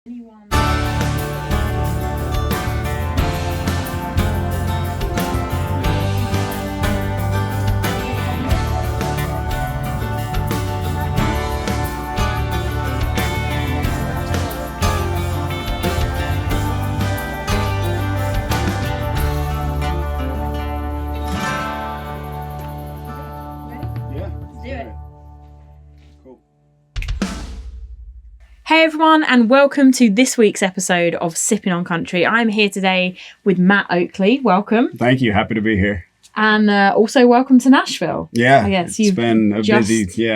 Anyone. Hey everyone, and welcome to this week's episode of Sippin On Country. I'm here today with Matt Oakley. Welcome. Thank you. Happy to be here. And also welcome to Nashville. Yeah, I guess it's been a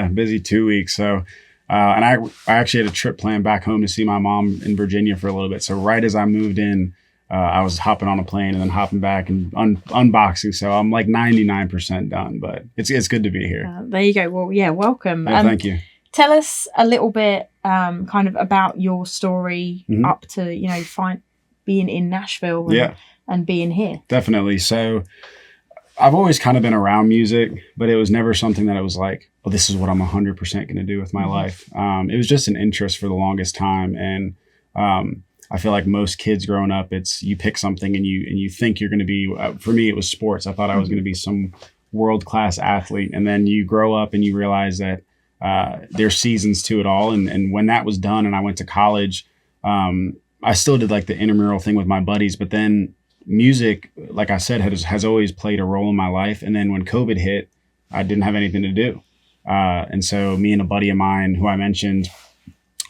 busy 2 weeks. So, and I actually had a trip planned back home to see my mom in Virginia for a little bit. So right as I moved in, I was hopping on a plane and then hopping back and unboxing. So I'm like 99% done, but it's good to be here. There you go. Well, yeah, welcome. Yeah, thank you. Tell us a little bit kind of about your story up to, being in Nashville and being here. Definitely. So I've always kind of been around music, but it was never something that I was like, oh, this is what I'm 100% going to do with my life. It was just an interest for the longest time. And I feel like most kids growing up, it's you pick something and you think you're going to be, for me, it was sports. I thought I was going to be some world-class athlete. And then you grow up and you realize that there's seasons to it all. And when that was done and I went to college, I still did like the intramural thing with my buddies, but then music, like I said, has always played a role in my life. And then when COVID hit, I didn't have anything to do. And so me and a buddy of mine who I mentioned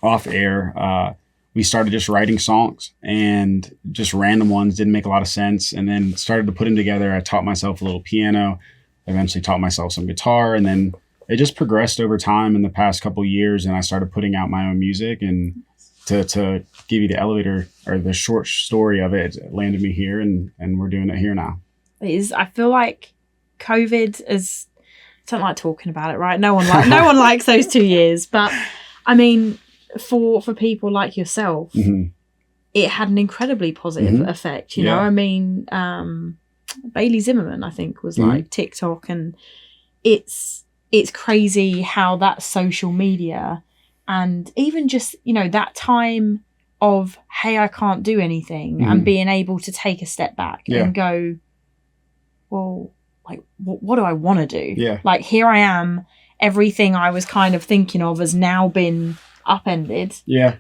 off air, we started just writing songs and just random ones, didn't make a lot of sense. And then started to put them together. I taught myself a little piano, eventually taught myself some guitar, and then it just progressed over time in the past couple of years, and I started putting out my own music. And to give you the elevator or the short story of it, it landed me here, and we're doing it here now. I feel like COVID is. I don't like talking about it, right? No one likes those 2 years, but I mean, for people like yourself, it had an incredibly positive effect. You know, I mean, Bailey Zimmerman, I think, was like TikTok, and it's crazy how that social media and even just, that time of, hey, I can't do anything and being able to take a step back and go, well, like, what do I want to do? Yeah. Like, here I am. Everything I was kind of thinking of has now been upended. Yeah.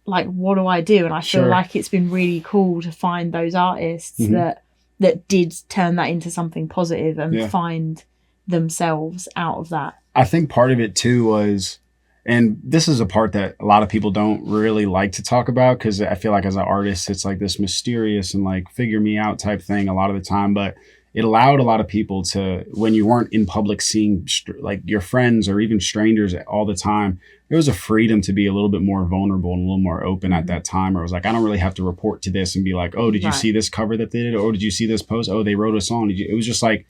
Like, what do I do? And I feel like it's been really cool to find those artists that did turn that into something positive and find themselves out of that. I think part of it too was, and this is a part that a lot of people don't really like to talk about, because I feel like as an artist, it's like this mysterious and like figure me out type thing a lot of the time. But it allowed a lot of people to, when you weren't in public seeing like your friends or even strangers all the time, there was a freedom to be a little bit more vulnerable and a little more open at that time. Or it was like, I don't really have to report to this and be like, oh, did you see this cover that they did? Or did you see this post? Oh, they wrote a song. It was just like,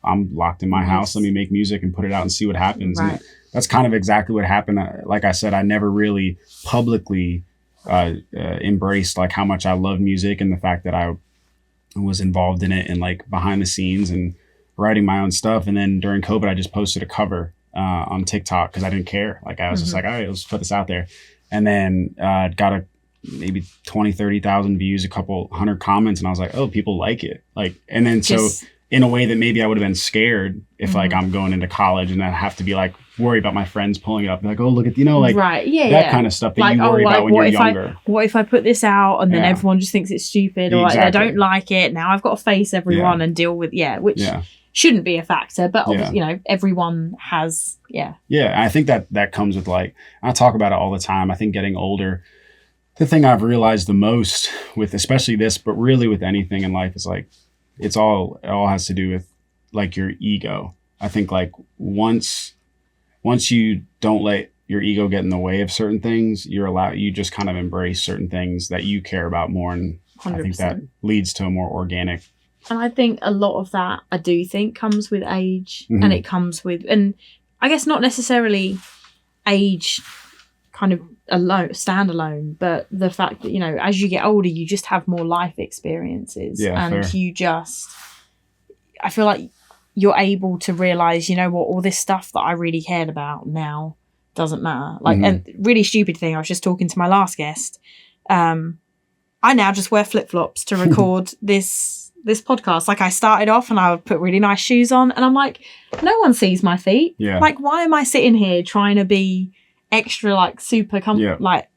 I'm locked in my house. Let me make music and put it out and see what happens. Right. And that's kind of exactly what happened. Like I said, I never really publicly embraced like how much I love music and the fact that I was involved in it and like behind the scenes and writing my own stuff. And then during COVID, I just posted a cover on TikTok because I didn't care. Like I was just like, all right, let's put this out there. And then got maybe 20, 30,000 views, a couple 100 comments. And I was like, oh, people like it. Like, and then so in a way that maybe I would have been scared if like I'm going into college and I have to be like worry about my friends pulling it up. Like, oh, look at, that kind of stuff that you worry about when you're younger. What if I put this out and then everyone just thinks it's stupid or like they don't like it? Now I've got to face everyone and deal with, which shouldn't be a factor, but obviously, everyone has, Yeah, I think that comes with like, I talk about it all the time. I think getting older, the thing I've realized the most with especially this, but really with anything in life is like, it all has to do with like your ego. I think like once you don't let your ego get in the way of certain things, you just kind of embrace certain things that you care about more. And 100%. I think that leads to a more organic. And I think a lot of that, I do think, comes with age and it comes with, and I guess not necessarily age kind of standalone, but the fact that, as you get older, you just have more life experiences and fair. I feel like you're able to realize, all this stuff that I really cared about now doesn't matter. Like, and really stupid thing, I was just talking to my last guest. I now just wear flip-flops to record this podcast. Like, I started off and I would put really nice shoes on, and I'm like, no one sees my feet. Yeah. Like, why am I sitting here trying to be extra, like, super like,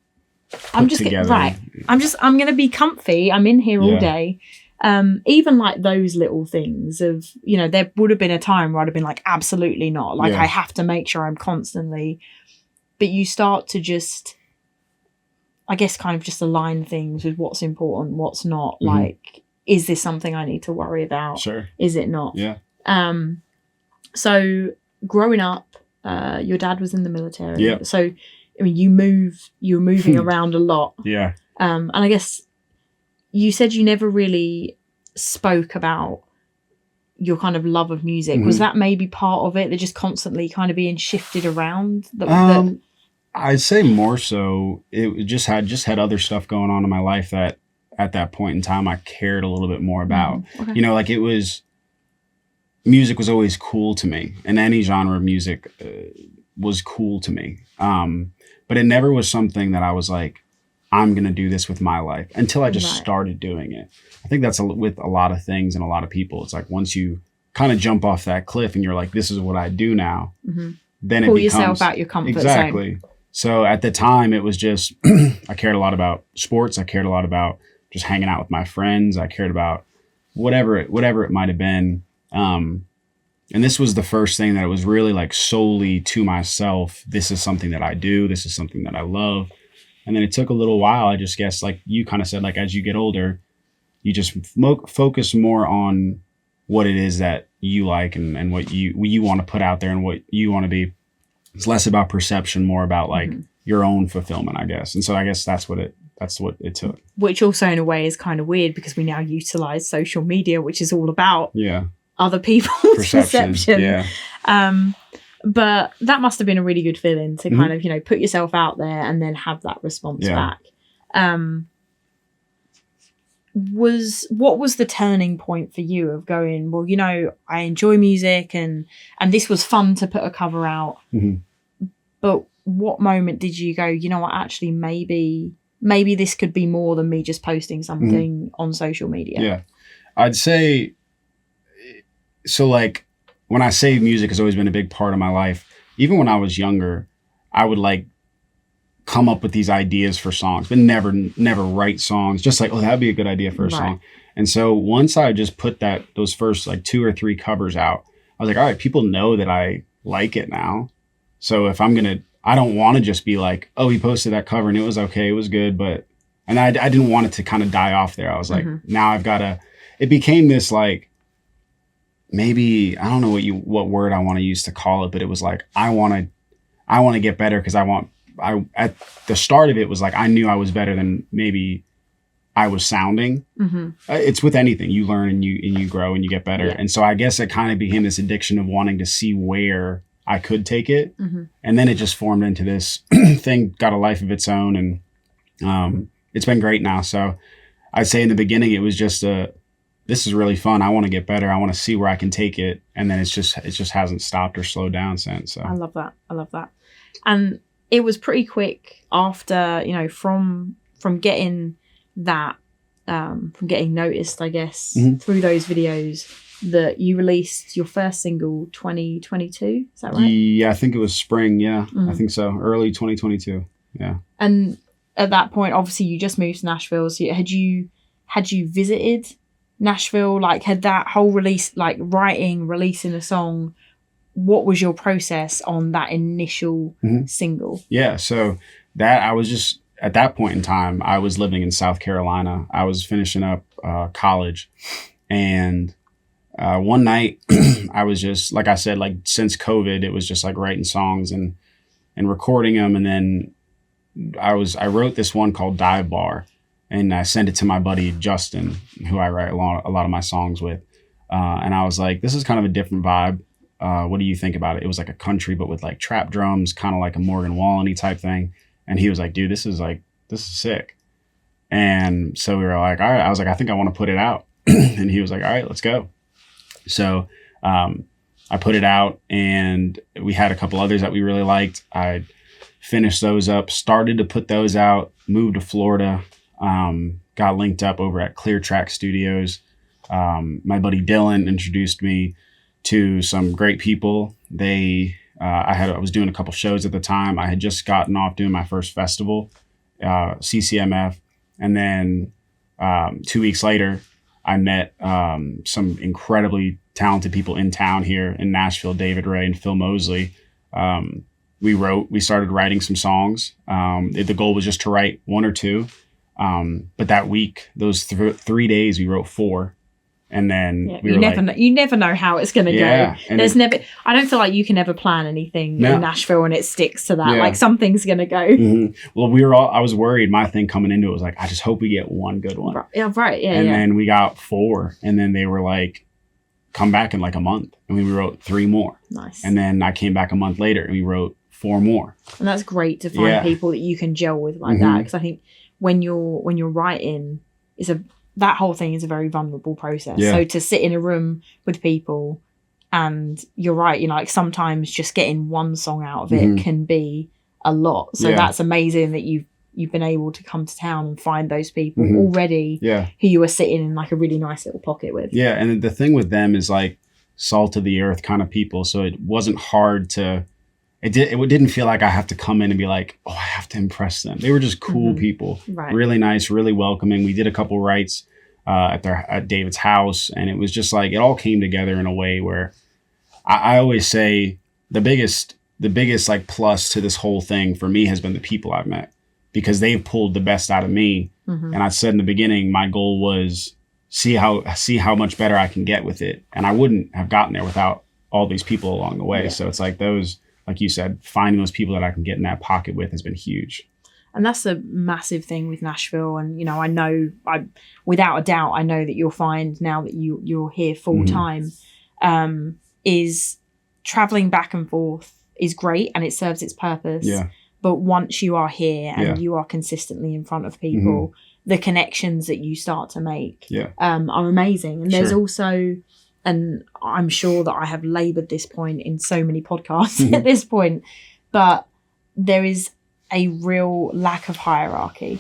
I'm just I'm gonna be comfy. I'm in here all day. Even like those little things of, you know, there would have been a time where I'd have been like, absolutely not. Like, I have to make sure I'm constantly, but you start to just, I guess, kind of just align things with what's important, what's not. Like, is this something I need to worry about? Sure. Is it not? Yeah. So growing up, your dad was in the military. Yeah. So, I mean, you were moving around a lot. Yeah. And I guess you said you never really spoke about your kind of love of music. Was that maybe part of it? They're just constantly kind of being shifted around? I'd say more so it just had other stuff going on in my life that at that point in time I cared a little bit more about. Okay. You know, like, music was always cool to me, and any genre of music was cool to me. But it never was something that I was like, I'm going to do this with my life, until I just started doing it. I think that's with a lot of things and a lot of people. It's like, once you kind of jump off that cliff and you're like, this is what I do now, then pull it becomes yourself out your comfort zone. So at the time it was just, I cared a lot about sports. I cared a lot about just hanging out with my friends. I cared about whatever it might've been. And this was the first thing that it was really like solely to myself. This is something that I do. This is something that I love. And then it took a little while. I just guess, like you kind of said, like, as you get older, you just focus more on what it is that you like and what you want to put out there and what you want to be. It's less about perception, more about like your own fulfillment, I guess. And so I guess that's what it took. Which also in a way is kind of weird, because we now utilize social media, which is all about other people's perception. Yeah. But that must have been a really good feeling to kind of, you know, put yourself out there and then have that response back. What was the turning point for you of going, well, you know, I enjoy music and this was fun to put a cover out. But what moment did you go, you know what, actually maybe this could be more than me just posting something on social media? Yeah. I'd say, so like, when I say music has always been a big part of my life, even when I was younger, I would like come up with these ideas for songs, but never write songs. Just like, oh, that'd be a good idea for a song. And so once I just put those first like 2 or 3 covers out, I was like, all right, people know that I like it now. So if I don't want to just be like, oh, he posted that cover and it was okay, it was good, and I didn't want it to kind of die off there. I was like, now it became this like, maybe, I don't know what word I want to use to call it, but it was like, I want to get better, because at the start of it was like, I knew I was better than maybe I was sounding. It's with anything, you learn and you grow and you get better. And so I guess it kind of became this addiction of wanting to see where I could take it. And then it just formed into this thing, got a life of its own. And it's been great now. So I'd say in the beginning, it was just this is really fun. I want to get better. I want to see where I can take it. And then it just hasn't stopped or slowed down since. So I love that. And it was pretty quick after, you know, from getting that, from getting noticed, I guess, through those videos, that you released your first single 2022. Is that right? Yeah, I think it was spring. Yeah, I think so. Early 2022. Yeah. And at that point, obviously you just moved to Nashville. So had you visited Nashville? Like, had that whole release, like releasing a song, what was your process on that initial single? Yeah, so I was just, at that point in time, I was living in South Carolina. I was finishing up college, and one night I was just, like I said, like since COVID, it was just like writing songs and recording them. And then I wrote this one called Dive Bar, and I sent it to my buddy Justin, who I write a lot of my songs with. And I was like, this is kind of a different vibe. What do you think about it? It was like a country, but with like trap drums, kind of like a Morgan Wallen-y type thing. And he was like, dude, this is sick. And so we were like, all right. I was like, I think I want to put it out. And he was like, all right, let's go. So I put it out, and we had a couple others that we really liked. I finished those up, started to put those out, moved to Florida, got linked up over at Clear Track Studios. My buddy Dylan introduced me to some great people. I was doing a couple shows at the time. I had just gotten off doing my first festival, CCMF. And then 2 weeks later, I met some incredibly talented people in town here in Nashville, David Ray and Phil Mosley. We started writing some songs. The goal was just to write one or two. But that week, those 3 days, we wrote 4. And then you never know how it's going to go. I don't feel like you can ever plan anything in Nashville and it sticks to that. Like something's going to go. Mm-hmm. Well, I was worried. My thing coming into it was like, I just hope we get one good one. Right. And then we got 4. And then they were like, come back in like a month. And we wrote 3 more. Nice. And then I came back a month later and we wrote 4 more. And that's great to find people that you can gel with like that. Because I think when you're writing, that whole thing is a very vulnerable process. Yeah. So to sit in a room with people, and you're right, like sometimes just getting one song out of it can be a lot. So that's amazing that you've been able to come to town and find those people already who you were sitting in like a really nice little pocket with. Yeah, and the thing with them is like salt of the earth kind of people. So it wasn't hard to. It didn't feel like I have to come in and be like, oh, I have to impress them. They were just cool people, really nice, really welcoming. We did a couple writes at David's house, and it was just like it all came together in a way where I always say the biggest like plus to this whole thing for me has been the people I've met, because they've pulled the best out of me. And I said in the beginning, my goal was see how much better I can get with it, and I wouldn't have gotten there without all these people along the way. So it's like those. Like you said, finding those people that I can get in that pocket with has been huge. And that's a massive thing with Nashville. And, I know, without a doubt, I know that you'll find now that you're here full time, is traveling back and forth is great and it serves its purpose. Yeah. But once you are here and you are consistently in front of people, the connections that you start to make are amazing. And there's also... And I'm sure that I have laboured this point in so many podcasts at this point, but there is a real lack of hierarchy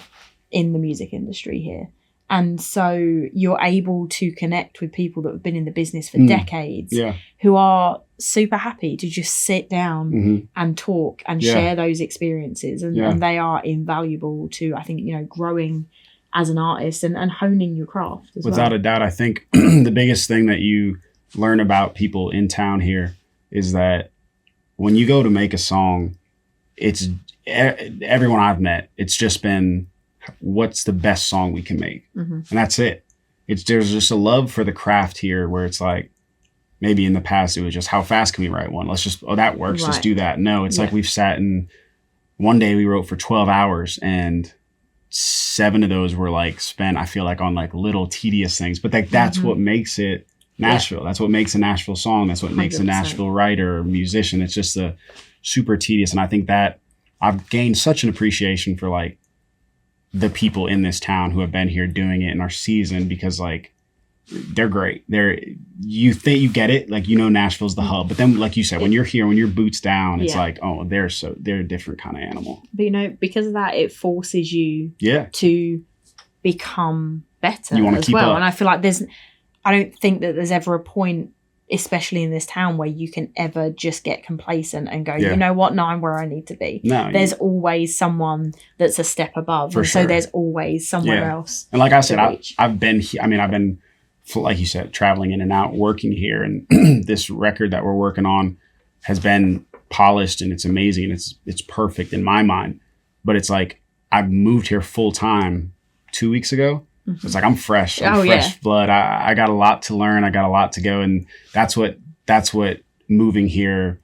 in the music industry here. And so you're able to connect with people that have been in the business for decades who are super happy to just sit down and talk and share those experiences. And they are invaluable to, I think, growing as an artist and honing your craft as well. Without a doubt, I think the biggest thing that you learn about people in town here is that when you go to make a song, it's everyone I've met, it's just been, what's the best song we can make? And that's it. There's just a love for the craft here where it's like, maybe in the past it was just, how fast can we write one? Let's just, that works. Let's do that. No, it's like we've sat in, one day we wrote for 12 hours and 7 of those were like spent, I feel like, on like little tedious things, but like that's what makes it Nashville. That's what makes a Nashville song. That's what makes 100%. A Nashville writer or musician. It's just a super tedious. And I think that I've gained such an appreciation for like the people in this town who have been here doing it and are seasoned, because like they're great. You think you get it, like, Nashville's the hub, but then like you said, when you're here, when your boots down, it's like, oh, they're a different kind of animal. But because of that, it forces you to become better as well. Up. And I feel like I don't think that there's ever a point, especially in this town, where you can ever just get complacent and go, you know what, no, I'm where I need to be. No, there's always someone that's a step above. So there's always somewhere else. And like I said, I've been, like you said, traveling in and out, working here. And this record that we're working on has been polished and it's amazing. And it's perfect in my mind. But it's like, I moved here full time 2 weeks ago. So it's like, I'm fresh. I'm fresh blood. I got a lot to learn. I got a lot to go. And that's what moving here,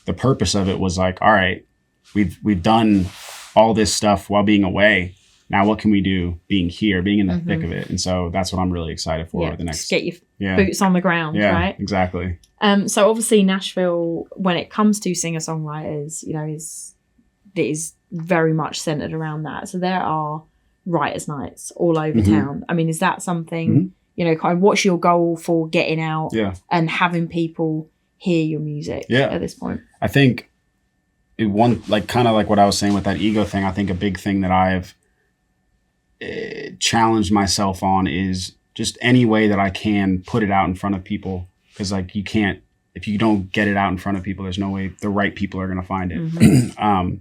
the purpose of it was like, all right, we've done all this stuff while being away. Now what can we do being here, being in the thick of it? And so that's what I'm really excited for the next. Just get your boots on the ground, right? Exactly. So obviously Nashville, when it comes to singer-songwriters, it is very much centered around that. So there are writers' nights all over town. I mean, is that something, kind of what's your goal for getting out and having people hear your music at this point? I think kind of like what I was saying with that ego thing, I think a big thing that I've challenged myself on is just any way that I can put it out in front of people. Because like you can't, if you don't get it out in front of people, there's no way the right people are going to find it.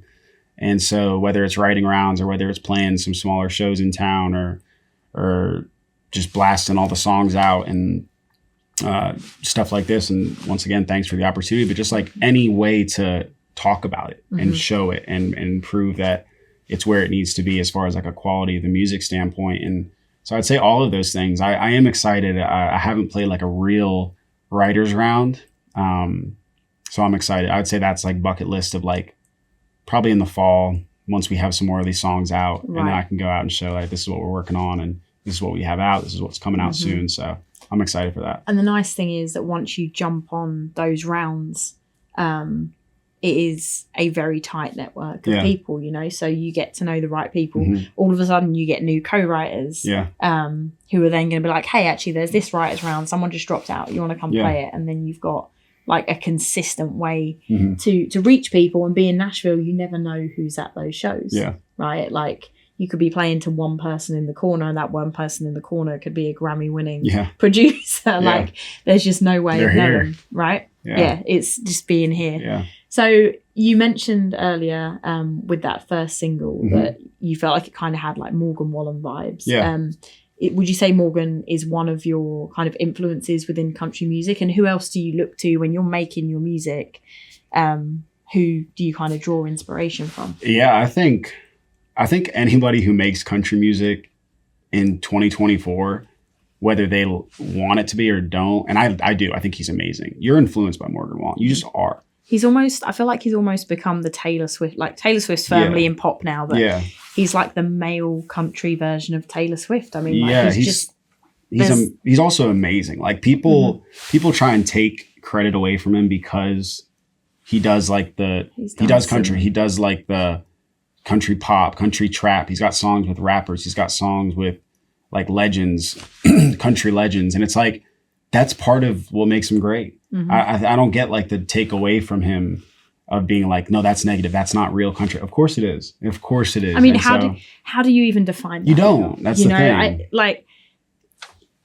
And so whether it's writing rounds or whether it's playing some smaller shows in town or just blasting all the songs out and stuff like this. And once again, thanks for the opportunity, but just like any way to talk about it and show it and prove that it's where it needs to be as far as like a quality of the music standpoint. And so I'd say all of those things. I am excited. I haven't played like a real writers round. So I'm excited. I'd say that's like bucket list of like probably in the fall, once we have some more of these songs out, and then I can go out and show like this is what we're working on and this is what we have out. This is what's coming out soon. So I'm excited for that. And the nice thing is that once you jump on those rounds, it is a very tight network of people, you know, so you get to know the right people. All of a sudden you get new co-writers who are then going to be like, hey, actually there's this writers round, someone just dropped out, you want to come play it? And then you've got like a consistent way to reach people. And being in Nashville, you never know who's at those shows, right? Like you could be playing to one person in the corner, and that one person in the corner could be a Grammy winning producer. Like there's just no way of knowing, right? It's just being here. So you mentioned earlier with that first single that you felt like it kind of had like Morgan Wallen vibes. Would you say Morgan is one of your kind of influences within country music? And who else do you look to when you're making your music? Who do you kind of draw inspiration from? Yeah, I think anybody who makes country music in 2024, whether they want it to be or don't, and I do, I think he's amazing. You're influenced by Morgan Wallen. You just are. I feel like he's almost become the Taylor Swift, like Taylor Swift's firmly in pop now, but he's like the male country version of Taylor Swift. I mean, like he's also amazing. Like people try and take credit away from him because he does like he does country. He does like the country pop, country trap. He's got songs with rappers. He's got songs with like legends, country legends. And it's like, that's part of what makes him great. I don't get like the take away from him of being like, no, that's negative. That's not real country. Of course it is. Of course it is. I mean, how do you even define that? You don't. That's the thing. Like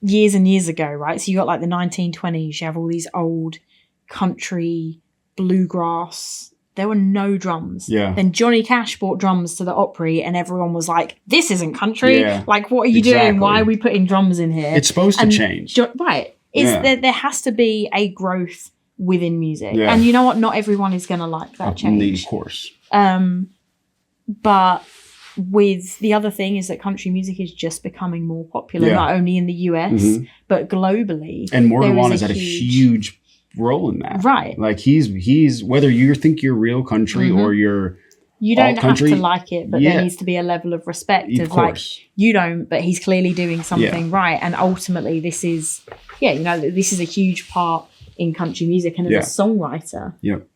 years and years ago, right? So you got like the 1920s. You have all these old country bluegrass. There were no drums. Then Johnny Cash brought drums to the Opry, and everyone was like, "This isn't country. Like, what are you doing? Why are we putting drums in here?" It's supposed to change, right? There has to be a growth within music. And you know what? Not everyone is going to like that change. Of course. But with the other thing is that country music is just becoming more popular, not only in the US, but globally. And Morgan Wallen has had a huge role in that. Right. Like he's whether you think you're real country or you're you don't have to like it, but there needs to be a level of respect of like, you don't, but he's clearly doing something right. And ultimately this is, this is a huge part in country music, and as a songwriter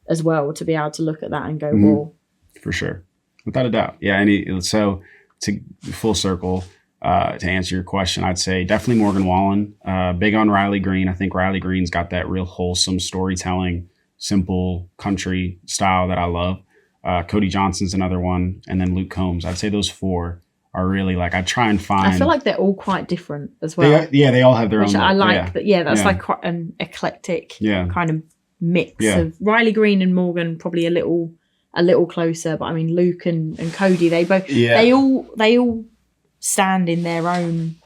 as well, to be able to look at that and go, well. For sure. Without a doubt. Yeah. And so to full circle, to answer your question, I'd say definitely Morgan Wallen, big on Riley Green. I think Riley Green's got that real wholesome storytelling, simple country style that I love. Cody Johnson's another one, and then Luke Combs. I'd say those four are really like, I try and find. I feel like they're all quite different as well. They all have their own. I like that. Yeah, that's like quite an eclectic kind of mix of Riley Green and Morgan, probably a little closer. But I mean, Luke and Cody, they both they all stand in their own.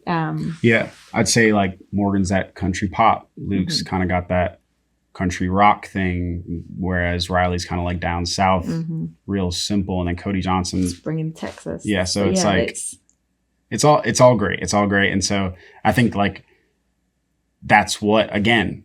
I'd say like Morgan's that country pop. Luke's kind of got that country rock thing, whereas Riley's kind of like down south, real simple, and then Cody Johnson's bringing Texas. So it's like it's all great. It's all great, and so I think like that's what, again,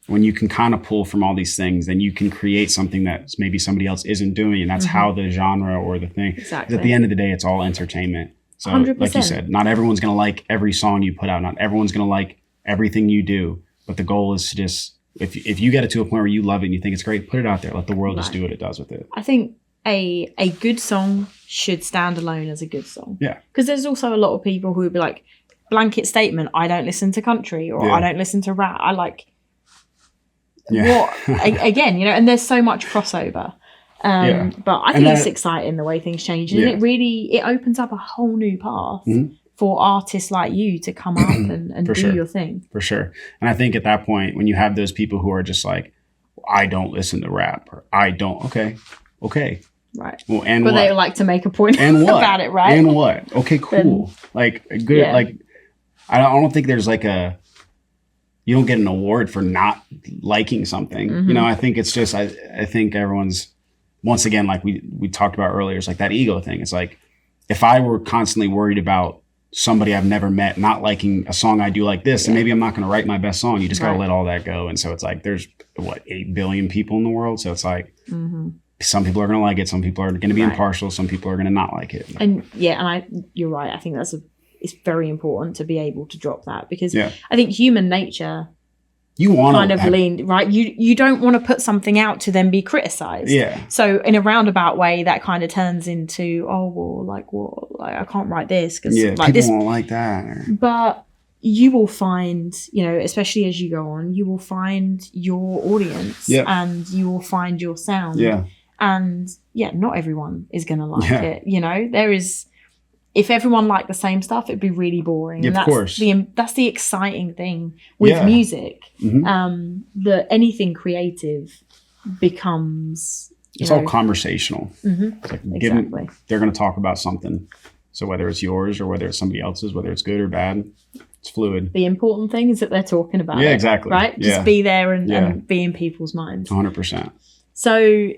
when you can kind of pull from all these things, then you can create something that maybe somebody else isn't doing, and that's how the genre or the thing. Exactly. At the end of the day, it's all entertainment. So 100%. Like you said, not everyone's gonna like every song you put out. Not everyone's gonna like everything you do, but the goal is to just. If you get it to a point where you love it and you think it's great, put it out there. Let the world just do what it does with it. I think a good song should stand alone as a good song. Yeah. Because there's also a lot of people who would be like, blanket statement, I don't listen to country or I don't listen to rap. I like what again, and there's so much crossover. But I think it's exciting the way things change. And it opens up a whole new path for artists like you to come up and do your thing. For sure. And I think at that point, when you have those people who are just like, I don't listen to rap, or I don't, okay. Right. Well, and but what? They like to make a point and what? about it, right? And what? Okay, cool. Like, good. Yeah. Like, I don't think there's like you don't get an award for not liking something. You know, I think it's just, I think everyone's, once again, like we talked about earlier, it's like that ego thing. It's like, if I were constantly worried about somebody I've never met not liking a song I do like this, and maybe I'm not going to write my best song. You just got to let all that go. And so it's like, there's 8 billion people in the world. So it's like, some people are going to like it. Some people are going to be impartial. Some people are going to not like it. And you're right. I think it's very important to be able to drop that, because I think human nature, you want kind of lean, right? You don't want to put something out to then be criticized. Yeah. So in a roundabout way, that kind of turns into, like I can't write this because like people won't like that. But you will find, especially as you go on, you will find your audience and you will find your sound. Yeah. And not everyone is going to like it. There is. If everyone liked the same stuff, it'd be really boring. Yeah, and of course. That's the exciting thing with music. That anything creative becomes... It's all conversational. It's like exactly. They're going to talk about something. So whether it's yours or whether it's somebody else's, whether it's good or bad, it's fluid. The important thing is that they're talking about it. Yeah, exactly. Right? Just be there and be in people's minds. 100%. So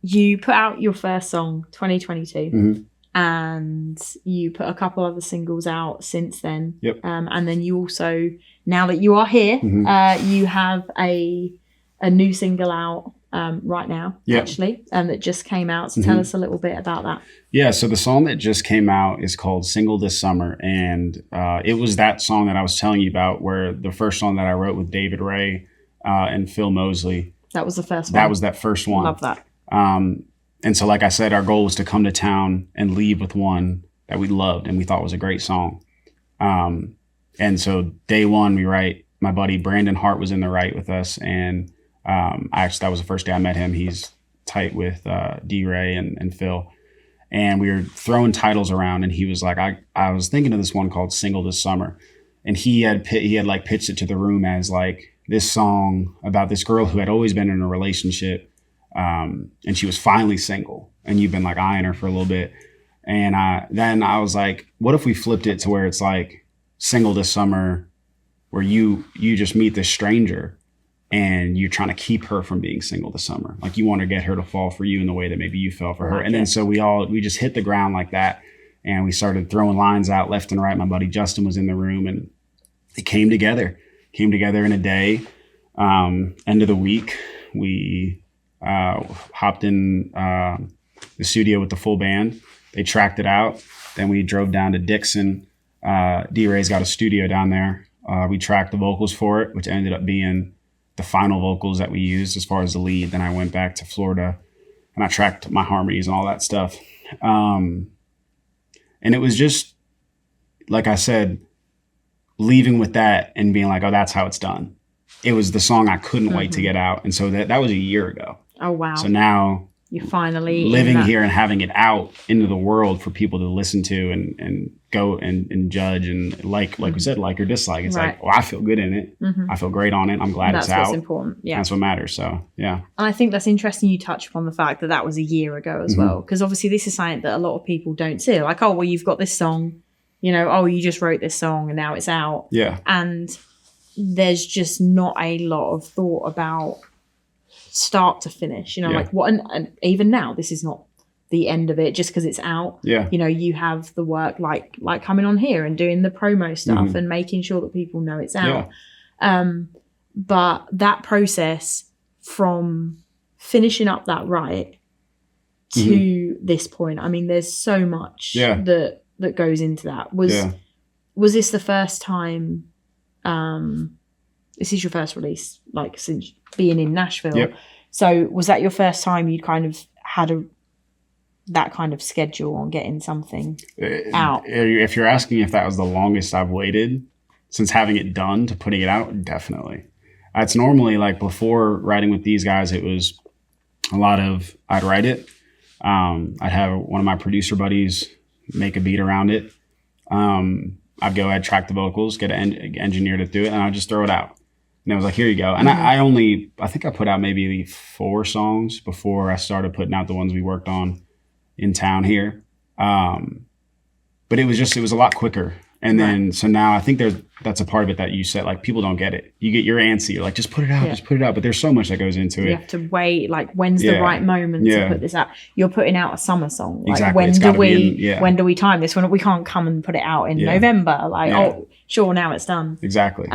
you put out your first song, 2022. And you put a couple other singles out since then. Yep. And then you also, now that you are here, you have a new single out right now, actually, that just came out. So tell us a little bit about that. Yeah, so the song that just came out is called Single This Summer. And it was that song that I was telling you about, where the first song that I wrote with David Ray and Phil Mosley. That was the first one. That was that first one. Love that. And so, like I said, our goal was to come to town and leave with one that we loved and we thought was a great song. And so day one, we write, my buddy Brandon Hart was in the write with us. And that was the first day I met him. He's tight with D-Ray and Phil. And we were throwing titles around and he was like, I was thinking of this one called Single This Summer. And he had like pitched it to the room as like this song about this girl who had always been in a relationship. And she was finally single and you've been like eyeing her for a little bit. And then I was like, what if we flipped it to where it's like Single This Summer, where you just meet this stranger and you're trying to keep her from being single this summer. Like you want to get her to fall for you in the way that maybe you fell for her. And then so we just hit the ground like that. And we started throwing lines out left and right. My buddy Justin was in the room and it came together in a day. End of the week, we hopped in the studio with the full band. They tracked it out. Then we drove down to Dixon. D-Ray's got a studio down there. We tracked the vocals for it, which ended up being the final vocals that we used as far as the lead. Then I went back to Florida and I tracked my harmonies and all that stuff. And it was just, like I said, leaving with that and being like, oh, that's how it's done. It was the song I couldn't wait to get out. And so that was a year ago. Oh, wow. So now you're finally living here and having it out into the world for people to listen to and go and judge and like we said, like or dislike. It's like, I feel good in it. I feel great on it. I'm glad it's out. That's what's important. Yeah. That's what matters. So, yeah. And I think that's interesting you touch upon the fact that was a year ago as well. Because obviously this is something that a lot of people don't see. Like, oh, well, you've got this song, you just wrote this song and now it's out. Yeah. And there's just not a lot of thought about start to finish, like what, and even now, this is not the end of it just because it's out. Yeah. You have the work like coming on here and doing the promo stuff and making sure that people know it's out. Yeah. But that process from finishing up that write to this point, I mean, there's so much that goes into that. Was this the first time, this is your first release, like since being in Nashville. Yep. So was that your first time you kind of had that kind of schedule on getting something out? If you're asking if that was the longest I've waited since having it done to putting it out, definitely. It's normally like before writing with these guys, it was I'd write it. I'd have one of my producer buddies make a beat around it. I'd track the vocals, get an engineer to do it, and I'd just throw it out. And I was like, here you go. And I think I put out maybe 4 songs before I started putting out the ones we worked on in town here. But it was a lot quicker. And then, so now I think that's a part of it that you said, like, people don't get it. You're antsy. You're like, just put it out, But there's so much that goes into it. You have to wait, like, when's the right moment to put this out? You're putting out a summer song. Like, exactly. when do we time this? We can't come and put it out in November. Like, oh, sure, now it's done. Exactly.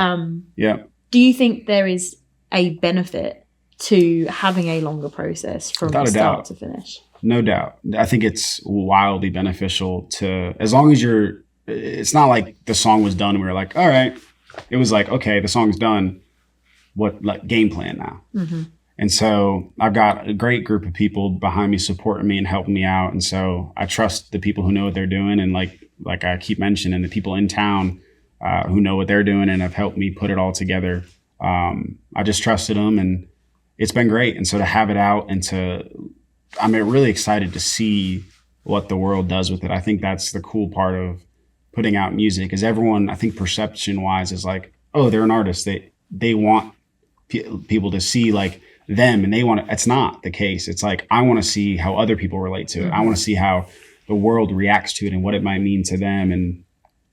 Do you think there is a benefit to having a longer process from start to finish? No doubt. I think it's wildly beneficial to, as long as it's not like the song was done and we were like, all right. It was like, okay, the song's done. What, like, game plan now? Mm-hmm. And so I've got a great group of people behind me supporting me and helping me out. And so I trust the people who know what they're doing. And like I keep mentioning, the people in town who know what they're doing and have helped me put it all together. I just trusted them, and it's been great. And so to have it out I'm really excited to see what the world does with it. I think that's the cool part of putting out music, is everyone, I think, perception wise, is like, oh, they're an artist. They want people to see like them, and it's not the case. It's like, I want to see how other people relate to it. I want to see how the world reacts to it and what it might mean to them. And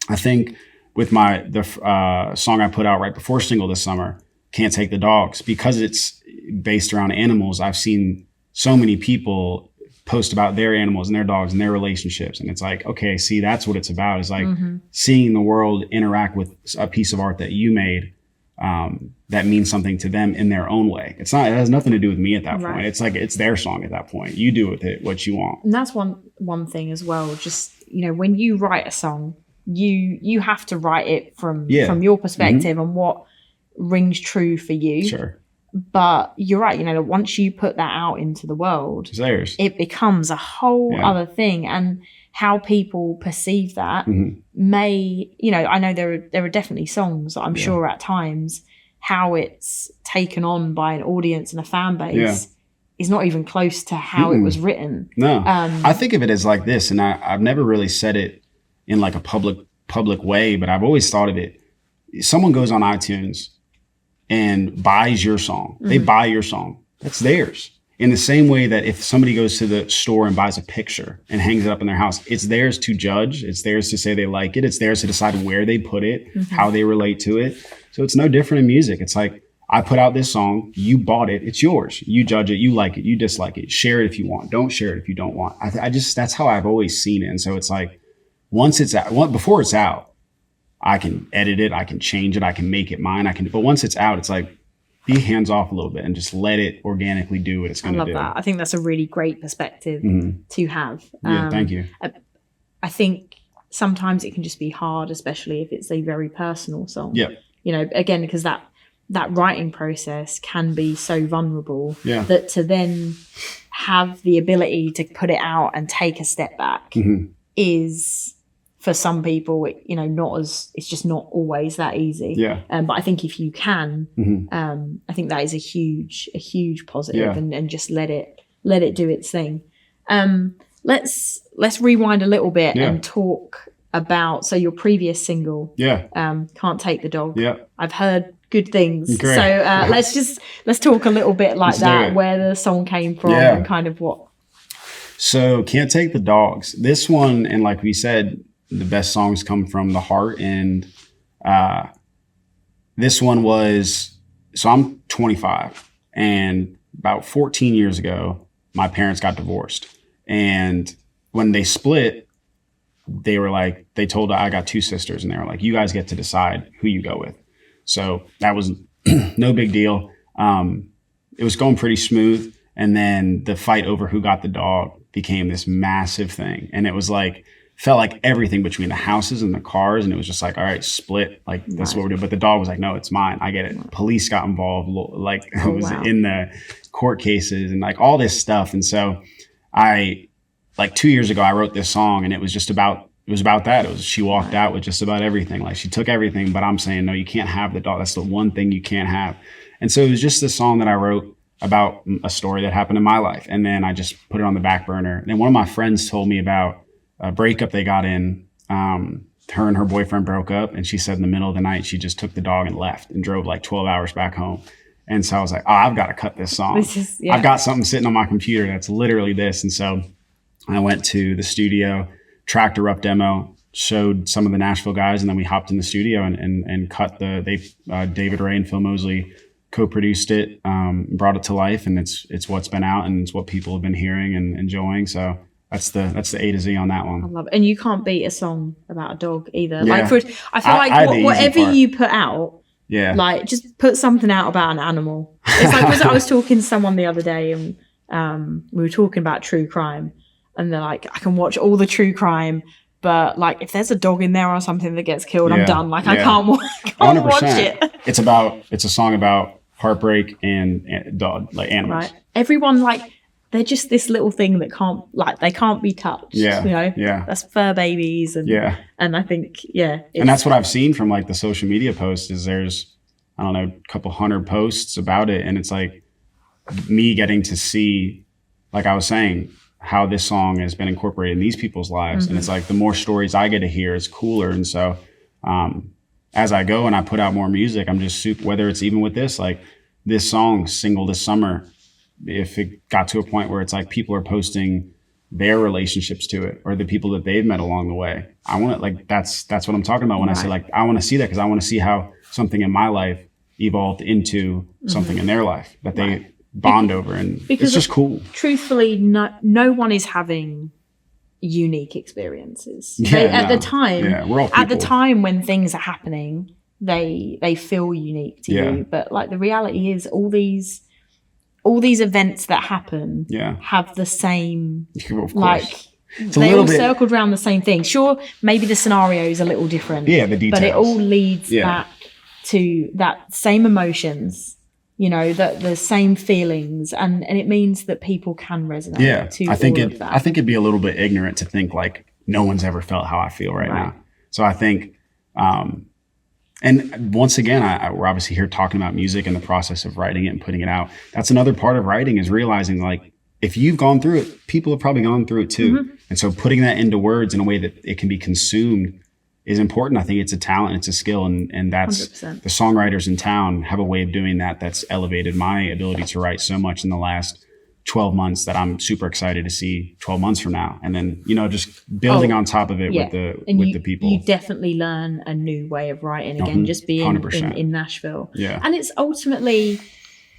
I think with the song I put out right before single this summer, Can't Take the Dogs, because it's based around animals, I've seen so many people post about their animals and their dogs and their relationships. And it's like, okay, see, that's what it's about, is like seeing the world interact with a piece of art that you made that means something to them in their own way. It has nothing to do with me at that point. It's like, it's their song at that point. You do with it what you want. And that's one thing as well. Just, when you write a song, you have to write it from your perspective and what rings true for you. Sure. But you're right, once you put that out into the world, it's theirs. It becomes a whole other thing. And how people perceive that may, I know there are definitely songs that I'm sure at times how it's taken on by an audience and a fan base is not even close to how it was written. No, I think of it as like this, and I've never really said it in like a public way, but I've always thought of it. Someone goes on iTunes and buys your song. They buy your song. That's theirs. In the same way that if somebody goes to the store and buys a picture and hangs it up in their house, it's theirs to judge. It's theirs to say they like it. It's theirs to decide where they put it, how they relate to it. So it's no different in music. It's like, I put out this song, you bought it, it's yours. You judge it, you like it, you dislike it. Share it if you want. Don't share it if you don't want. That's how I've always seen it. And so it's like, before it's out, I can edit it, I can change it, I can make it mine, but once it's out, it's like, be hands off a little bit and just let it organically do what it's going to do. I love that. I think that's a really great perspective to have. Thank you. I think sometimes it can just be hard, especially if it's a very personal song. Yeah. Again, because that writing process can be so vulnerable that to then have the ability to put it out and take a step back is, for some people, it's just not always that easy. Yeah. But I think if you can, I think that is a huge positive, and just let it do its thing. Let's rewind a little bit and talk about, so your previous single, Can't Take the Dog. Yeah. I've heard good things. Great. So let's talk a little bit like that, where the song came from and kind of what. So Can't Take the Dogs. This one, and like we said, the best songs come from the heart. And this one was, so I'm 25, and about 14 years ago, my parents got divorced. And when they split, they told, I got 2 sisters, and they were like, you guys get to decide who you go with. So that was no big deal. It was going pretty smooth. And then the fight over who got the dog became this massive thing. And it was like, felt like everything between the houses and the cars. And it was just like, all right, split. Like, that's what we're doing. But the dog was like, no, it's mine. I get it. Police got involved. Like, I was in the court cases and like all this stuff. And so like 2 years ago, I wrote this song, and it was about that. She walked out with just about everything. Like, she took everything, but I'm saying, no, you can't have the dog. That's the one thing you can't have. And so it was just this song that I wrote about a story that happened in my life. And then I just put it on the back burner. And then one of my friends told me about a breakup they got in. Her and her boyfriend broke up, and she said in the middle of the night, she just took the dog and left and drove like 12 hours back home. And so I was like, oh, I've got to cut this song. I've got something sitting on my computer that's literally this. And so I went to the studio, tracked a rough demo, showed some of the Nashville guys, and then we hopped in the studio and cut David Ray and Phil Mosley co-produced it, brought it to life, and it's what's been out, and it's what people have been hearing and enjoying. So that's the A to Z on that one. I love it. And you can't beat a song about a dog either. Yeah. I feel like whatever you put out, like just put something out about an animal. It's like, I was talking to someone the other day, and we were talking about true crime, and they're like, I can watch all the true crime, but like if there's a dog in there or something that gets killed, I'm done. Like I can't watch it. It's a song about heartbreak and dog, like animals. Right. Everyone, like, they're just this little thing that they can't be touched. Yeah. You know? Yeah. That's fur babies. And I think, and that's what I've seen from like the social media posts is there's, I don't know, a couple hundred posts about it. And it's like me getting to see, like I was saying, how this song has been incorporated in these people's lives. And it's like the more stories I get to hear, it's cooler. And so as I go and I put out more music, I'm just whether it's even with this, like this song, Single This Summer, if it got to a point where it's like people are posting their relationships to it or the people that they've met along the way, I want to, like, that's what I'm talking about when I say, like, I want to see that, because I want to see how something in my life evolved into something in their life that they bond over. And because it's just cool. Truthfully, no one is having unique experiences. At the time, we're all people. At the time when things are happening, they feel unique to you. But like the reality is all these events that happen have the same, like, they all circled around the same thing. Sure, maybe the scenario is a little different. Yeah, the details. But it all leads back to that same emotions, you know, the same feelings. And it means that people can resonate to all of that. I think it'd be a little bit ignorant to think like no one's ever felt how I feel right now. So I think, and once again, we're obviously here talking about music and the process of writing it and putting it out. That's another part of writing, is realizing like if you've gone through it, people have probably gone through it too. And so putting that into words in a way that it can be consumed is important. I think it's a talent, it's a skill, and that's 100%. The songwriters in town have a way of doing that that's elevated my ability to write so much in the last 12 months that I'm super excited to see 12 months from now. And then, you know, just building on top of it with the people. You definitely learn a new way of writing again, just being in Nashville. Yeah. And it's ultimately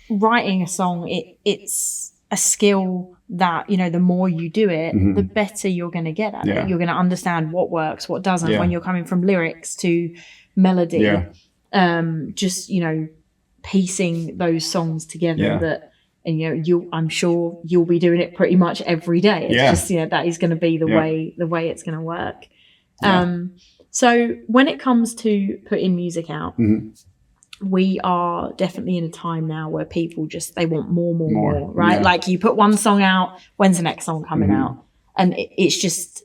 writing a song. It's a skill that, you know, the more you do it, the better you're going to get at it. You're going to understand what works, what doesn't, when you're coming from lyrics to melody, just, you know, piecing those songs together that, and, you know, I'm sure you'll be doing it pretty much every day. It's just, you know, that is going to be the way it's going to work. So when it comes to putting music out, we are definitely in a time now where people they want more, right? Like you put one song out, when's the next song coming out? And it's just,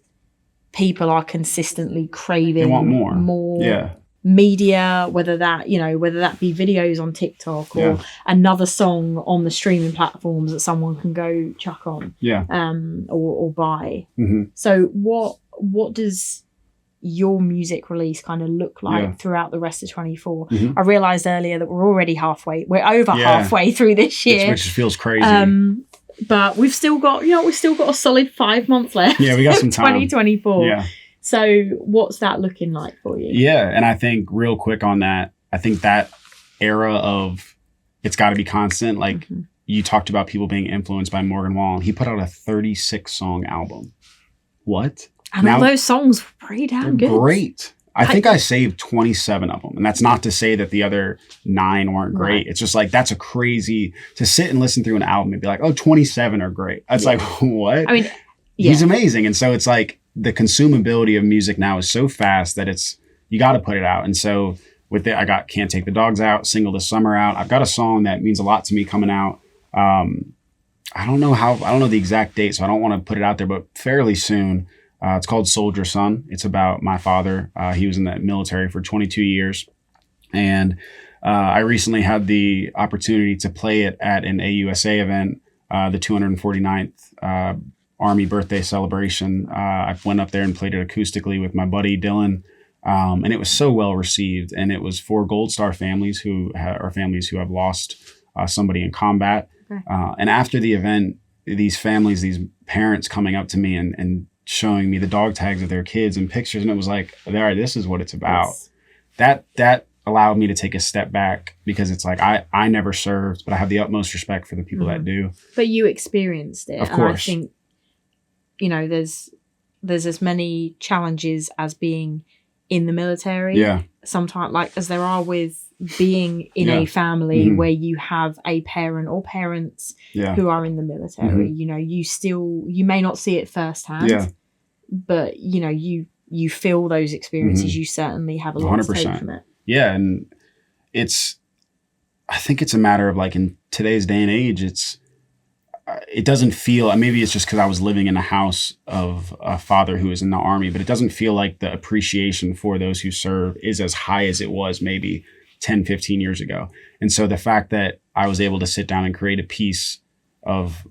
people are consistently craving they want more media, whether that be videos on TikTok or another song on the streaming platforms that someone can go chuck on or buy. So what does your music release kind of look like throughout the rest of 24? I realized earlier that we're over halfway through this year, which feels crazy. But we've still got a solid 5 months left. We got some time. 2024. So what's that looking like for you? And I think real quick on that, I think that era of it's got to be constant. Like you talked about people being influenced by Morgan Wallen. He put out a 36 song album. What? And all those songs were pretty damn good. Great. I think I saved 27 of them. And that's not to say that the other 9 weren't great. It's just like, that's a crazy, to sit and listen through an album and be like, oh, 27 are great. It's like, what? I mean, he's amazing. And so it's like, the consumability of music now is so fast that you got to put it out. And so with it, I got Can't Take the Dogs out, Single This Summer out. I've got a song that means a lot to me coming out. I don't know the exact date, so I don't want to put it out there, but fairly soon. It's called Soldier Son. It's about my father. He was in the military for 22 years. And I recently had the opportunity to play it at an AUSA event, the 249th Army birthday celebration. I went up there and played it acoustically with my buddy Dylan, and it was so well received. And it was for Gold Star families who are families who have lost somebody in combat. Okay. And after the event, these families, these parents coming up to me and showing me the dog tags of their kids and pictures, and it was like, all right, this is what it's about. Yes. That allowed me to take a step back, because it's like I never served, but I have the utmost respect for the people that do. But you experienced it. Of course. And I think, you know, there's as many challenges as being in the military. Yeah. Sometimes, like, as there are with being in a family where you have a parent or parents who are in the military. You know, you may not see it firsthand, but you know, you feel those experiences. You certainly have a lot 100%. To take from it. Yeah. And I think it's a matter of, like, in today's day and age, it doesn't feel, maybe it's just because I was living in a house of a father who was in the Army, but it doesn't feel like the appreciation for those who serve is as high as it was maybe 10, 15 years ago. And so the fact that I was able to sit down and create a piece of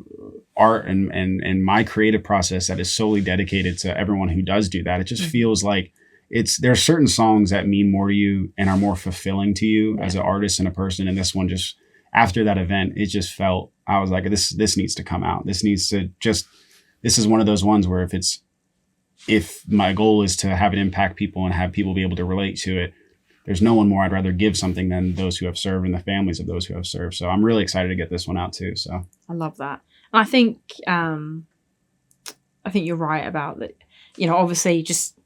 art and my creative process that is solely dedicated to everyone who does do that, it just feels like there are certain songs that mean more to you and are more fulfilling to you as an artist and a person. And this one, just after that event, it just felt, I was like, this needs to come out. This is one of those ones where if my goal is to have it impact people and have people be able to relate to it, there's no one more I'd rather give something than those who have served and the families of those who have served. So I'm really excited to get this one out too. So I love that. And I think you're right about that. You know, obviously just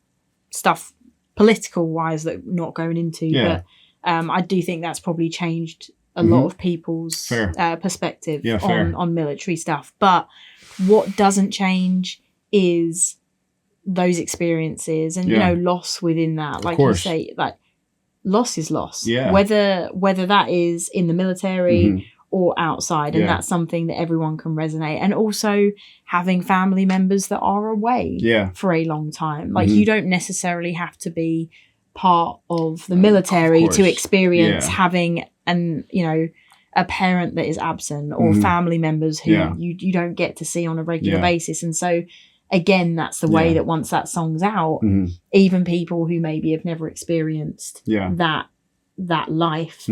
stuff political wise that we're not going into, but I do think that's probably changed a lot of people's perspective on military stuff. But what doesn't change is those experiences and, you know, loss within that. Like you say, like, loss is loss. Yeah. Whether that is in the military or outside. And that's something that everyone can resonate. And also having family members that are away for a long time. Like you don't necessarily have to be part of the military to experience having a parent that is absent or family members who you don't get to see on a regular basis. And so again, that's the way that once that song's out, even people who maybe have never experienced that life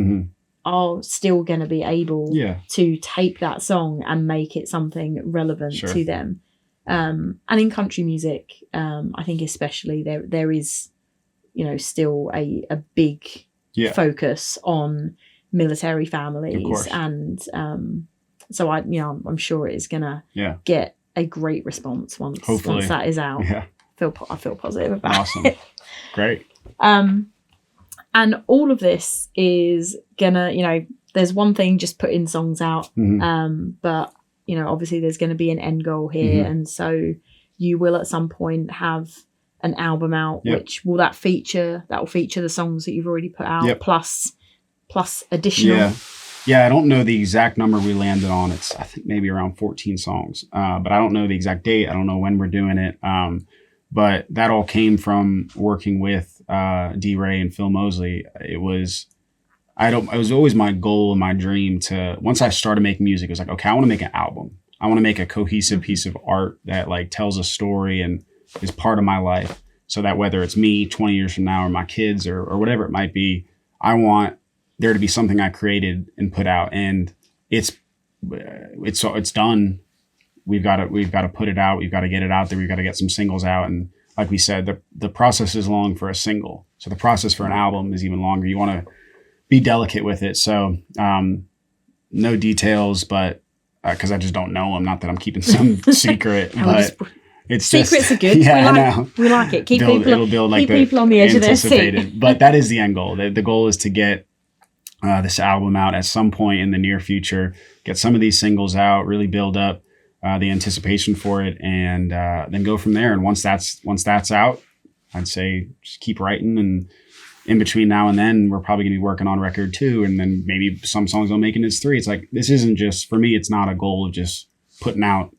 are still going to be able to take that song and make it something relevant to them. And in country music, I think especially there is, you know, still a big focus on military families. And so I'm sure it is going to get a great response once that is out. I feel positive about it. Great. And all of this is gonna, you know, there's one thing just putting songs out, but you know, obviously there's going to be an end goal here, and so you will at some point have an album out, which will feature the songs that you've already put out plus additional. Yeah, I don't know the exact number we landed on. It's, I think, maybe around 14 songs, but I don't know the exact date. I don't know when we're doing it. But that all came from working with D. Ray and Phil Mosley. It was always my goal and my dream to, once I started making music, it was like, okay, I want to make an album. I want to make a cohesive piece of art that, like, tells a story and is part of my life, so that whether it's me 20 years from now or my kids or whatever it might be, I want there to be something I created and put out, and it's done. We've got to put it out. We've got to get it out there. We've got to get some singles out. And like we said, the process is long for a single. So the process for an album is even longer. You want to be delicate with it. So no details, but because I just don't know them. Not that I'm keeping some secret, but it's secrets are good. We like it. Keep people on the edge of their seat. But that is the end goal. The goal is to get this album out at some point in the near future, get some of these singles out, really build up the anticipation for it, and then go from there. And once that's out, I'd say just keep writing, and in between now and then, we're probably gonna be working on record 2, and then maybe some songs will make it as 3. It's like, this isn't just, for me, it's not a goal of just putting out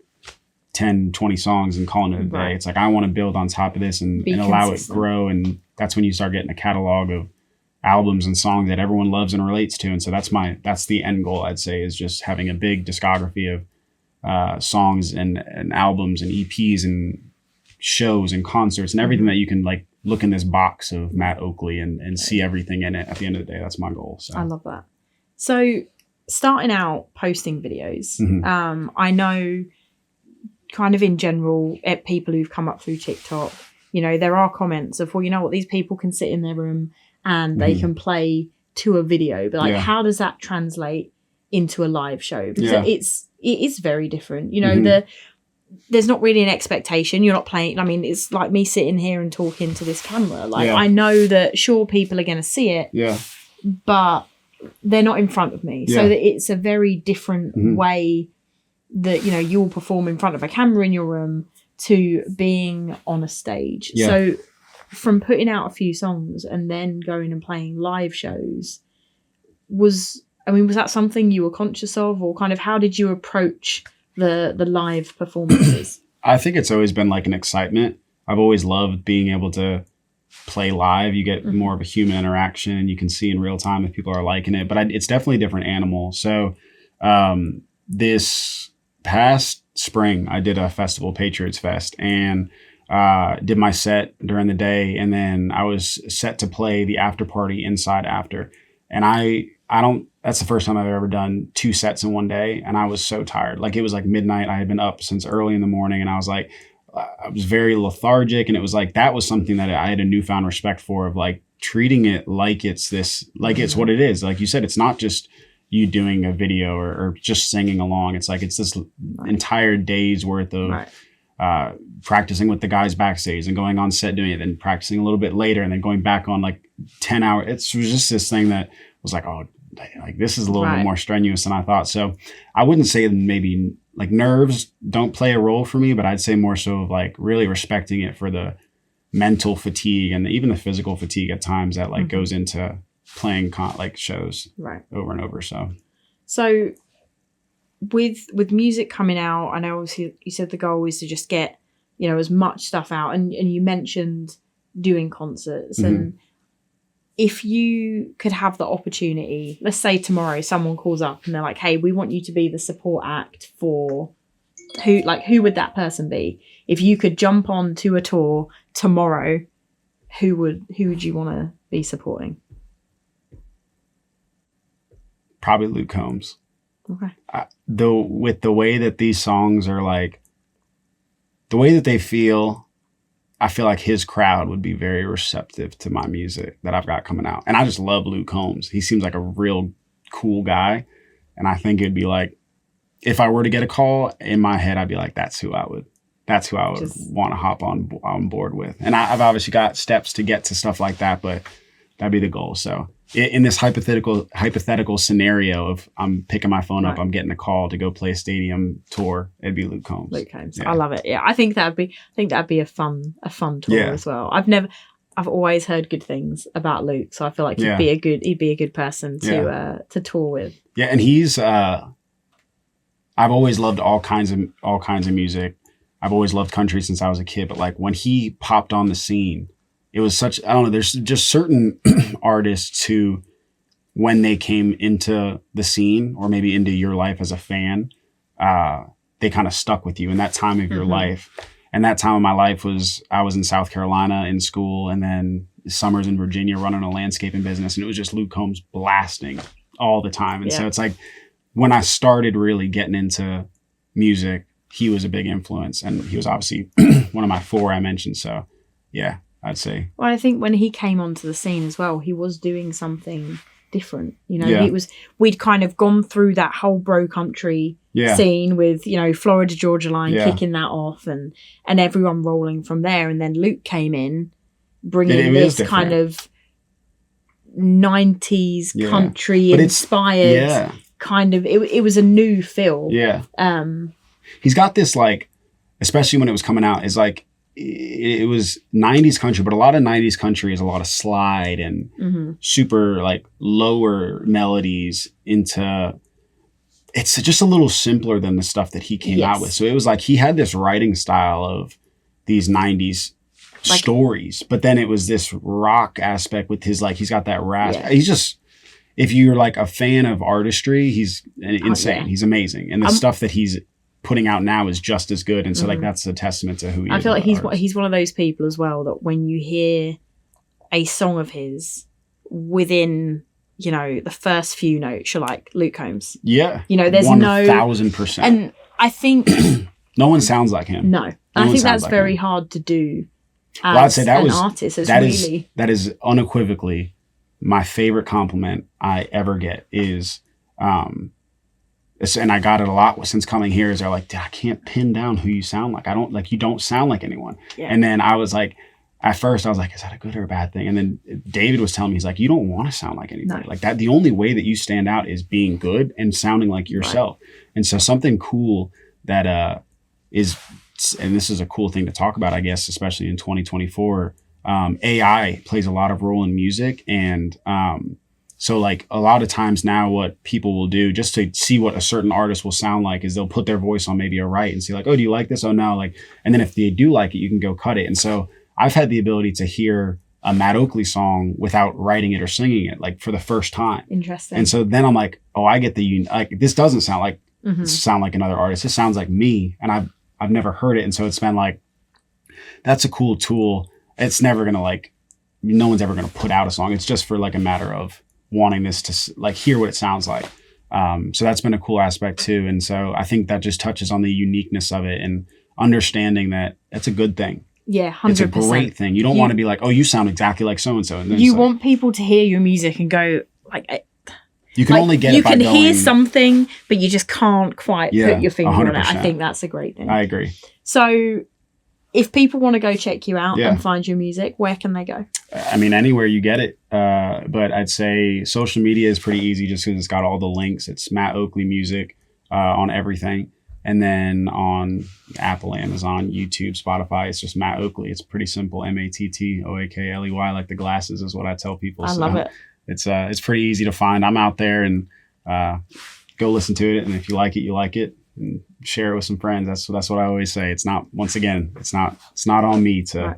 10, 20 songs and calling it a day. Right. It's like, I want to build on top of this and allow it grow. And that's when you start getting a catalog of albums and songs that everyone loves and relates to. And so that's the end goal, I'd say, is just having a big discography of songs and albums and EPs and shows and concerts and everything that you can like look in this box of Matt Oakley and see everything in it. At the end of the day, that's my goal. So I love that. So starting out posting videos, I know kind of in general, people who've come up through TikTok, you know, there are comments of, well, you know what, these people can sit in their room and they can play to a video, but like, how does that translate into a live show? Because it is very different. You know, there's not really an expectation. You're not playing. I mean, it's like me sitting here and talking to this camera. Like, I know that sure people are going to see it, but they're not in front of me. So that it's a very different way that, you know, you'll perform in front of a camera in your room to being on a stage. So from putting out a few songs and then going and playing live shows, was that something you were conscious of, or kind of how did you approach the live performances? I think it's always been like an excitement. I've always loved being able to play live. You get more of a human interaction and you can see in real time if people are liking it, but it's definitely a different animal. So this past spring, I did a festival, Patriots Fest, and did my set during the day, and then I was set to play the after party inside after. And that's the first time I've ever done 2 sets in one day, and I was so tired. Like, it was like midnight. I had been up since early in the morning, and I was like, I was very lethargic, and it was like, that was something that I had a newfound respect for, of like treating it like it's this, like it's what it is. Like you said, it's not just you doing a video or just singing along. It's like, it's this entire day's worth of practicing with the guys backstage and going on set doing it, and practicing a little bit later, and then going back on like 10 hours. It was just this thing that was like, oh, like this is a little bit more strenuous than I thought. So I wouldn't say maybe like nerves don't play a role for me, but I'd say more so of like really respecting it for the mental fatigue and even the physical fatigue at times that like goes into playing like shows over and over. So with music coming out, I know obviously you said the goal is to just get, you know, as much stuff out, and you mentioned doing concerts. And if you could have the opportunity, let's say tomorrow someone calls up and they're like, hey, we want you to be the support act for who would that person be? If you could jump on to a tour tomorrow, who would you want to be supporting? Probably Luke Combs. Okay. Though with the way that these songs are, like the way that they feel, I feel like his crowd would be very receptive to my music that I've got coming out. And I just love Luke Combs. He seems like a real cool guy. And I think it'd be like, if I were to get a call in my head, I'd be like, that's who I would want to hop on board with. And I've obviously got steps to get to stuff like that, but that'd be the goal. So in this hypothetical scenario of I'm picking my phone up, I'm getting a call to go play a stadium tour, it'd be Luke Combs. Luke Combs. Yeah. I love it. Yeah. I think that'd be a fun tour as well. I've always heard good things about Luke, so I feel like he'd be a good person to tour with. Yeah. And he's I've always loved all kinds of music. I've always loved country since I was a kid, but like when he popped on the scene, it was such, I don't know, there's just certain artists who, when they came into the scene or maybe into your life as a fan, they kind of stuck with you in that time of your life. And that time of my life I was in South Carolina in school, and then summers in Virginia running a landscaping business. And it was just Luke Combs blasting all the time. And so it's like, when I started really getting into music, he was a big influence, and he was obviously one of my 4 I mentioned. So yeah, I'd say. Well, I think when he came onto the scene as well, he was doing something different. You know, we'd kind of gone through that whole bro country scene with, you know, Florida Georgia Line kicking that off and everyone rolling from there. And then Luke came in, bringing this kind of 90s country inspired kind of, it was a new feel. Yeah. He's got this, like, especially when it was coming out, is like, it was 90s country, but a lot of 90s country is a lot of slide and super like lower melodies into, it's just a little simpler than the stuff that he came out with. So it was like, he had this writing style of these 90s stories, but then it was this rock aspect with his, like, he's got that rasp. Yeah. He's just, if you're like a fan of artistry, he's insane. He's amazing. And the stuff that he's putting out now is just as good. And so like, that's a testament to who he is. I feel like he's one of those people as well that when you hear a song of his, within, you know, the first few notes, you're like, Luke Combs. Yeah. You know, there's 1,000%. And I think no one sounds like him. No. I think that's like very hard to do as I'd say that an was, artist. That is unequivocally my favorite compliment I ever get is, and I got it a lot since coming here, is they're like, I can't pin down who you sound like. You don't sound like anyone. Yeah. And then I was like, at first I was like, is that a good or a bad thing? And then David was telling me, he's like, you don't want to sound like anybody. No. Like that, the only way that you stand out is being good and sounding like yourself. Right. And so something cool that is, and this is a cool thing to talk about, I guess, especially in 2024, AI plays a lot of role in music. And so like a lot of times now what people will do just to see what a certain artist will sound like is they'll put their voice on maybe a write and see like, oh, do you like this? Oh, no. Like, and then if they do like it, you can go cut it. And so I've had the ability to hear a Matt Oakley song without writing it or singing it, like for the first time. Interesting. And so then I'm like, oh, I get like, this doesn't sound like, another artist. It sounds like me. And I've never heard it. And so it's been like, that's a cool tool. It's never going to like, no one's ever going to put out a song. It's just for like a matter of wanting this to like hear what it sounds like. So that's been a cool aspect too. And so I think that just touches on the uniqueness of it and understanding that that's a good thing. Yeah, 100%. It's a great thing. You don't want to be like, oh, you sound exactly like so-and-so. And you want people to hear your music and go like, you can only get it by going. You can hear something, but you just can't quite put your finger 100%. On it. I think that's a great thing. I agree. So if people want to go check you out and find your music, where can they go? I mean, anywhere you get it. But I'd say social media is pretty easy just because it's got all the links. It's Matt Oakley Music on everything. And then on Apple, Amazon, YouTube, Spotify, it's just Matt Oakley. It's pretty simple. MATTOAKLEY, like the glasses is what I tell people. I love it. It's pretty easy to find. I'm out there and go listen to it. And if you like it, you like it. And share it with some friends. That's what I always say. It's not, once again, it's not on me to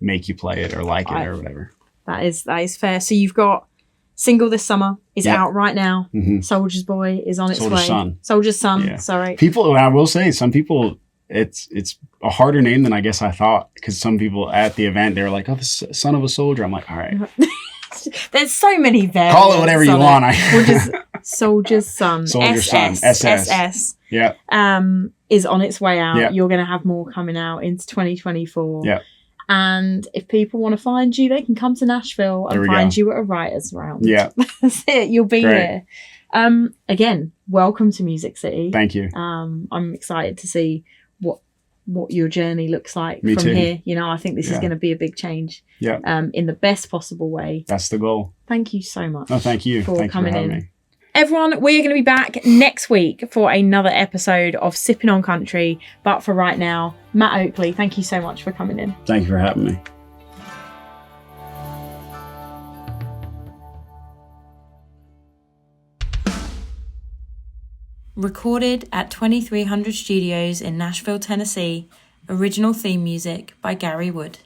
make you play it or like it or whatever. That is fair. So you've got Single This Summer is out right now. Soldier's Boy is on its way. Soldier's Son. Yeah. Sorry. People, I will say, some people, it's a harder name than I guess I thought, because some people at the event, they were like, oh, the son of a soldier. I'm like, all right. There's so many variants. Call it whatever you want. We'll just Soldier's Son. Soldier's Son. SS. Yeah. Is on its way out. Yeah. You're going to have more coming out into 2024. Yeah. And if people want to find you, they can come to Nashville and find you at a writer's round. Yeah. That's it. You'll be here. Again, welcome to Music City. Thank you. I'm excited to see what your journey looks like Me from too. here. You know, I think this is going to be a big change. Yeah. In the best possible way. That's the goal. Thank you so much. Oh, thank you. For coming in. Me. Everyone, we're going to be back next week for another episode of Sippin On Country. But for right now, Matt Oakley, thank you so much for coming in. Thank you for having me. Recorded at 2300 Studios in Nashville, Tennessee. Original theme music by Gary Wood.